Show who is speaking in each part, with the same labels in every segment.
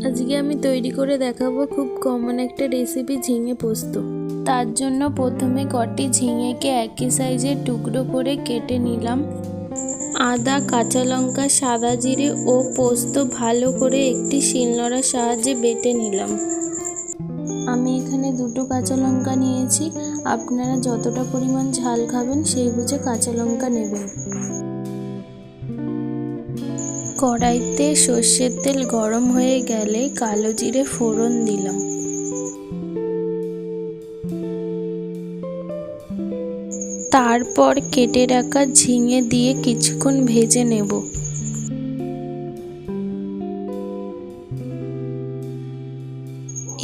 Speaker 1: আজকে আমি তৈরি করে দেখাবো খুব কমন একটা রেসিপি, ঝিঙে পোস্ত। তার জন্য প্রথমে কটি ঝিঙেকে একই সাইজের টুকরো করে কেটে নিলাম। আদা, কাঁচা লঙ্কা, সাদা জিরে ও পোস্ত ভালো করে একটি শিলনোড়ার সাহায্যে বেটে নিলাম। আমি এখানে 2টো কাঁচা লঙ্কা নিয়েছি। আপনারা যতটা পরিমাণ ঝাল খাবেন সেই বুঝে কাঁচা লঙ্কা নেবেন। কড়াইতে সর্ষের তেল গরম হয়ে গেলে কালো জিরে ফোড়ন দিলাম। তারপর কেটে রাখা ঝিঙে দিয়ে কিছুক্ষণ ভেজে নেব।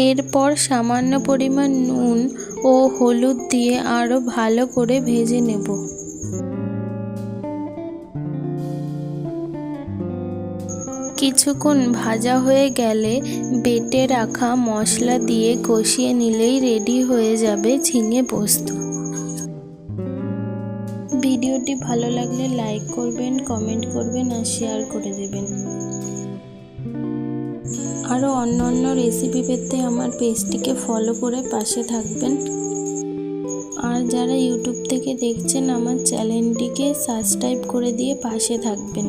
Speaker 1: এরপর সামান্য পরিমাণ নুন ও হলুদ দিয়ে আরও ভালো করে ভেজে নেব। কিছুক্ষণ ভাজা হয়ে গেলে বেটে রাখা মশলা দিয়ে কষিয়ে নিলেই রেডি হয়ে যাবে ঝিঙে পোস্ত। ভিডিওটি ভালো লাগলে লাইক করবেন, কমেন্ট করবেন আর শেয়ার করে দেবেন। আরও অন্য রেসিপি পেতে আমার পেজটিকে ফলো করে পাশে থাকবেন। আর যারা ইউটিউব থেকে দেখছেন আমার চ্যানেলটিকে সাবস্ক্রাইব করে দিয়ে পাশে থাকবেন।